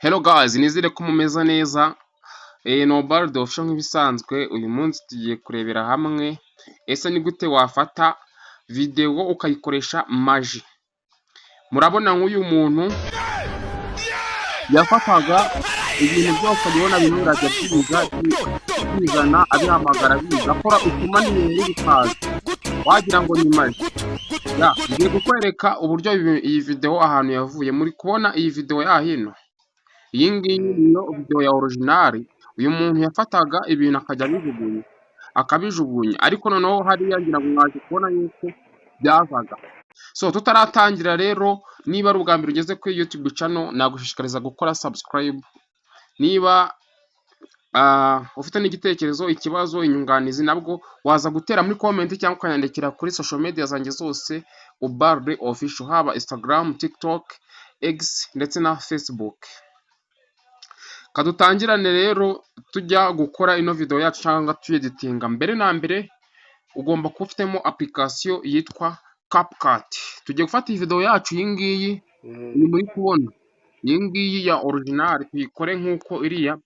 Hello guys, nizere ko mumeze neza. Nobardo official nk'ibisanzwe, uyu munsi tugiye kurebera hamwe ese ni gute wafata video ukayikoresha maji. Murabona nk'uyu muntu yafataga ibintu byose abibona bimwe birajya bizana abihamagara biza akora utumaniyeri bikaza wagira ngo ni maji. Ngiye kukwereka uburyo iyi video ahantu yavuye. Muri kubona iyi video yahino, iyi ngiyi niyo video ya original. Uyu muntu yafataga ibintu akajya akabijugunya, ariko noneho hariya ngira ngo mwaje kubona yuko byazaga. So tutaratangira rero, niba ari ubwa mbere ugeze kuri YouTube channel, nagushishikariza gukora subscribe. Niba ufite n'igitekerezo, ikibazo, inyunganizi, nabwo waza gutera muri comment cyangwa ukanyandikira kuri social media zanjye zose Ubarde official, haba Instagram, TikTok, X ndetse na Facebook. Kadutangirane rero tujya gukora ino video yacu cyangwa tuyeditinga. Mbere na mbere ugomba kuba ufitemo application yitwa CapCut. Tugiye gufata iyi video yacu iyi ngiyi ni muri kubona, iyi ngiyi ya original tuyikore nk'uko iriya.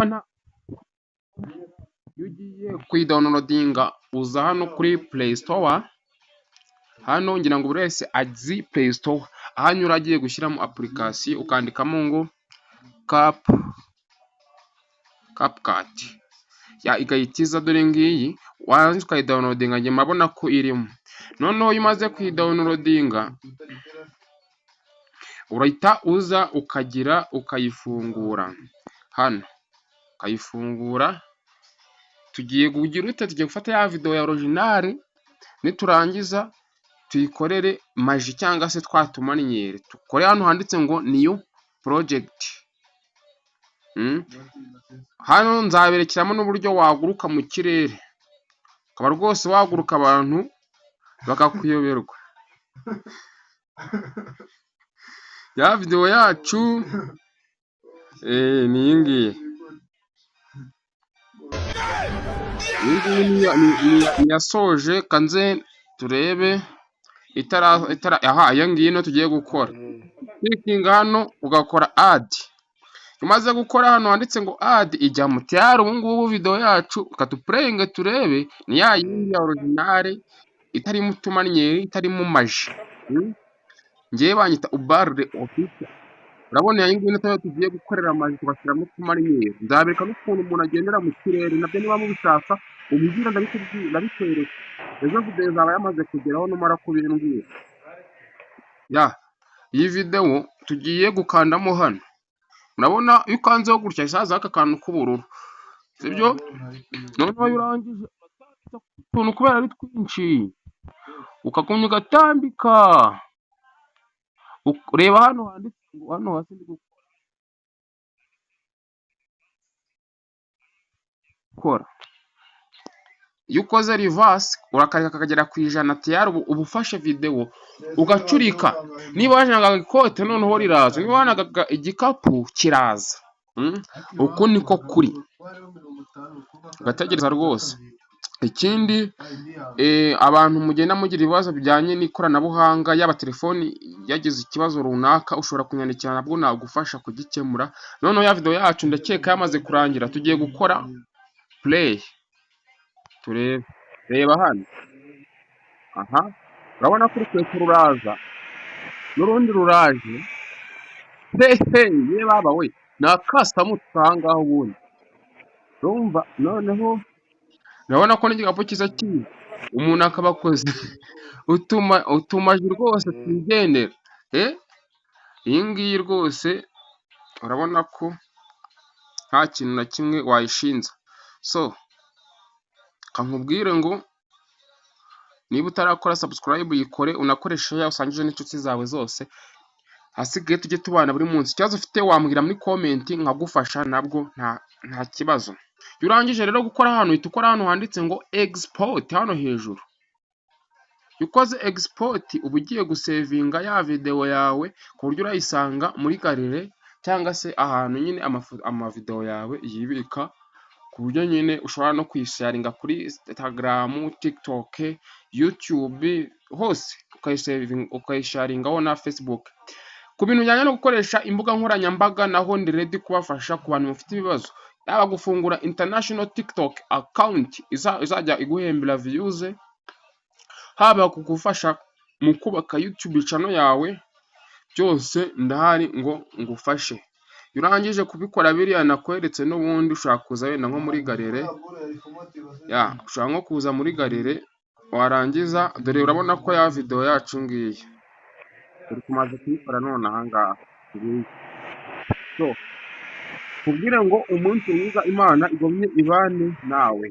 Iyo ugiye kuyidownloadinga uza hano kuri Play Store. Hano ngira ngo buri wese azi Play Store, ahanyura agiye gushyiramo application ukandikamo ngo CapCut igahitiza. Dore ngiyi warangiza ukayidownloadinga, njye murabona ko irimo. Noneho iyo umaze kuyidownloadinga urahita uza ukayifungura. Hano ukayifungura, tugiye gufata ya video ya original. Niturangiza tuyikorere maji cyangwa se twatumaniyeri. Tukore hano handitse ngo new project. Hano nzaberekeramo n'uburyo waguruka mu kirere, ukaba rwose waguruka abantu bakakuyoberwa. Ya video yacu ni iyi ngiyi. Yasoje, kanze turebe iyo ngiyi no tugiye gukora. Klikinga hano ugakora add. Umaze gukora hano handitse ngo add, ijya mu tayari. Ubu ngubu video yacu katupureyinge turebe ni ya yindi ya original itarimo utumaniyeri, itarimo maji. Ngiye banyita Ubarde official. Urabona iyi ngiyi nayo tugiye gukorera maji tugashyiramo utumaniyeri. Nzabereka n'ukuntu umuntu agendera mu kirere, nabyo niba mubishaka ubibwira ndabikwereka. Ejo video zaba yamaze kugeraho numara kubimbwira. Iyi video tugiye gukandamo hano. Murabona iyo ukanzeho gutya isaza aka kantu k'ubururu, sibyo? Noneho iyo urangije utuntu kubera ari twinshi ukagumya ugatambika. Reba hano handitse ngo hano hasi ndi gukora. Iyo ukoze reverse urakareka kakagera ku 100 tayari, uba ufashe video ugacurika. Niba wajyangaga ikote noneho riraza, niba wanaga igikapu kiraza. Uko niko kuri, ugategereza rwose. Ikindi abantu mugenda mugira ibibazo bijyanye n'ikoranabuhanga, yaba telefoni yagize ikibazo runaka, ushobora kunyandikira nabwo nagufasha kugikemura. Noneho ya video yacu ndakeka yamaze kurangira, tugiye gukora play. Turebe, reba hano. Urabona ko urukweto ruraza n'urundi ruraje. Ye baba we, nakasamo tsangaho ubundi. Urumva noneho urabona ko n'igikapu cyiza cyiza umuntu akabakoze utumaji rwose twigendera. Iyi ngiyi rwose urabona ko nta kintu na kimwe wayishinza. So kankubwire ngo niba utarakora subscribe yikore, unakoresha usangije n'inshuti zawe zose. Hasigaye tujye tubana buri munsi. Ikibazo ufite wambwira muri comment nkagufasha, nabwo nta kibazo. Iyo urangije rero gukora hano uhita ukora hano handitse ngo export hano hejuru. Iyo ukoze export uba ugiye gusevinga ya video yawe ku buryo urayisanga muri gallery cyangwa se ahantu nyine amavideo yawe yibika, ku buryo nyine ushobora no kuyisharinga kuri Instagram, TikTok, YouTube, hose ukayisharingaho na Facebook. Ku bintu bijyanye no gukoresha imbuga nkoranyambaga naho ndi ready kubafasha ku bantu bafite ibibazo, yaba gufungura international TikTok account izajya iguhembera views, haba kugufasha mu kubaka YouTube channel yawe, byose ndahari ngo ngufashe. Iyo urangije kubikora biriya nakweretse n'ubundi ushaka kuza wenda nko muri galere, ushaka nko kuza muri galere warangiza, dore urabona ko ya video yacu ngiyi turi kumaze kuyikora none aha ngaha. So kubwire ngo umunsi mwiza, Imana igomye ibane nawe.